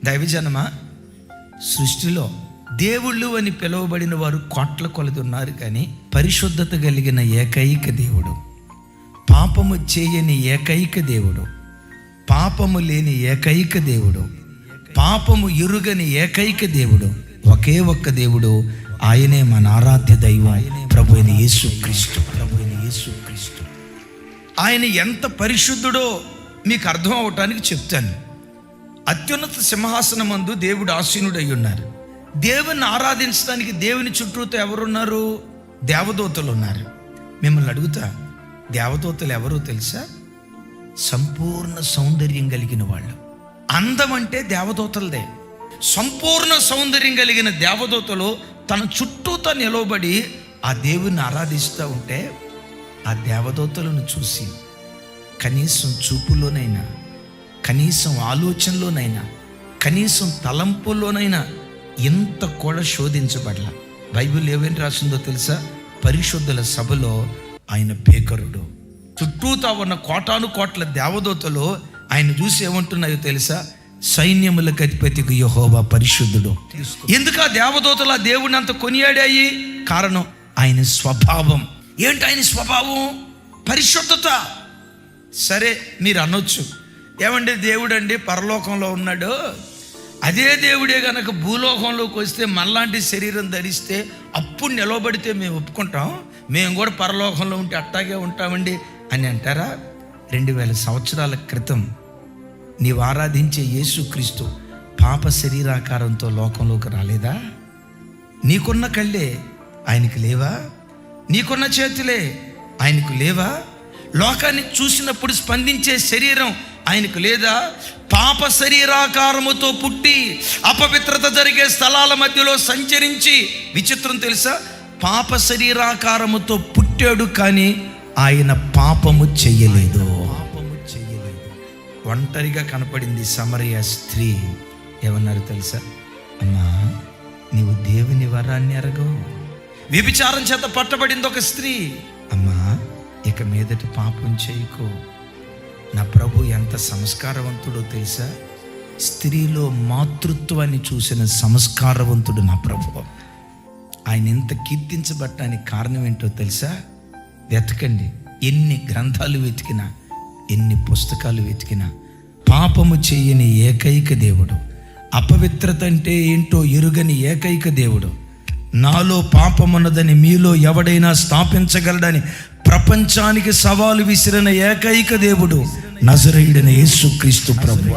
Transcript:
దైవజనమా, సృష్టిలో దేవుళ్ళు అని పిలువబడిన వారు కోట్ల కొలది ఉన్నారు, కానీ పరిశుద్ధత కలిగిన ఏకైక దేవుడు, పాపము చేయని ఏకైక దేవుడు, పాపము లేని ఏకైక దేవుడు, పాపము ఎరుగని ఏకైక దేవుడు, ఒకే ఒక్క దేవుడు, ఆయనే మన ఆరాధ్య దైవం, ప్రభు అయిన యేసుక్రీస్తు. ఆయన ఎంత పరిశుద్ధుడో మీకు అర్థం అవటానికి చెప్తాను. అత్యున్నత సింహాసనమందు దేవుడు ఆసీనుడై ఉన్నారు. దేవుని ఆరాధించడానికి దేవుని చుట్టూతో ఎవరున్నారు? దేవదూతలు ఉన్నారు. మిమ్మల్ని అడుగుతా, దేవదూతలు ఎవరో తెలుసా? సంపూర్ణ సౌందర్యం కలిగిన వాళ్ళు. అందం అంటే దేవదూతలదే. సంపూర్ణ సౌందర్యం కలిగిన దేవదూతలు తన చుట్టూతో నిలవబడి ఆ దేవుని ఆరాధిస్తూ ఉంటే, ఆ దేవదూతలను చూసి కనీసం చూపులోనైనా, కనీసం ఆలోచనలోనైనా, కనీసం తలంపుల్లోనైనా ఎంత కూడా శోధించబడలా. బైబిల్ ఏమని రాసిందో తెలుసా? పరిశుద్ధుల సభలో ఆయన భీకరుడు. చుట్టూతా ఉన్న కోటాను కోట్ల దేవదూతలు ఆయన చూసి ఏమంటున్నాయో తెలుసా? సైన్యములకు అధిపతికి యెహోవా పరిశుద్ధుడు. ఎందుకు ఆ దేవదూతలు ఆ దేవుడిని అంత కొనియాడాయి? కారణం ఆయన స్వభావం. ఏంటి ఆయన స్వభావం? పరిశుద్ధత. సరే, మీరు అనొచ్చు, ఏమండి దేవుడు అండి పరలోకంలో ఉన్నాడు, అదే దేవుడే కనుక భూలోకంలోకి వస్తే మనలాంటి శరీరం ధరిస్తే అప్పుడు నిలవబడితే మేము ఒప్పుకుంటాం, మేము కూడా పరలోకంలో ఉంటే అట్టాగే ఉంటామండి అని అంటారా? 2000 సంవత్సరాల క్రితం నీవు ఆరాధించే యేసుక్రీస్తు పాప శరీరాకారంతో లోకంలోకి రాలేదా? నీకున్న కళ్ళే ఆయనకు లేవా? నీకున్న చేతులే ఆయనకు లేవా? లోకాన్ని చూసినప్పుడు స్పందించే శరీరం ఆయనకు లేదా? పాప శరీరాకారముతో పుట్టి అపవిత్రత జరిగే స్థలాల మధ్యలో సంచరించి, విచిత్రం తెలుసా, పాప శరీరాకారముతో పుట్టాడు కానీ ఆయన పాపము చెయ్యలేదు. ఒంటరిగా కనపడింది సమరయ స్త్రీ. ఏమన్నారు తెలుసా? అమ్మా, నీవు దేవుని వరాన్ని ఎరగవు. వ్యభిచారం చేత పట్టబడింది ఒక స్త్రీ. అమ్మా, ఇక మీదట పాపం చేయకు. నా ప్రభు ఎంత సంస్కారవంతుడో తెలుసా? స్త్రీలో మాతృత్వాన్ని చూసిన సంస్కారవంతుడు నా ప్రభు. ఆయన ఎంత కీర్తించబడటానికి కారణం ఏంటో తెలుసా? వెతకండి. ఎన్ని గ్రంథాలు వెతికినా, ఎన్ని పుస్తకాలు వెతికినా, పాపము చేయని ఏకైక దేవుడు, అపవిత్రత అంటే ఏంటో ఎరుగని ఏకైక దేవుడు, నాలో పాపమున్నదని మీలో ఎవడైనా స్థాపించగలడని ప్రపంచానికి సవాలు విసిరిన ఏకైక దేవుడు నజరేయుడైన యేసుక్రీస్తు ప్రభువు.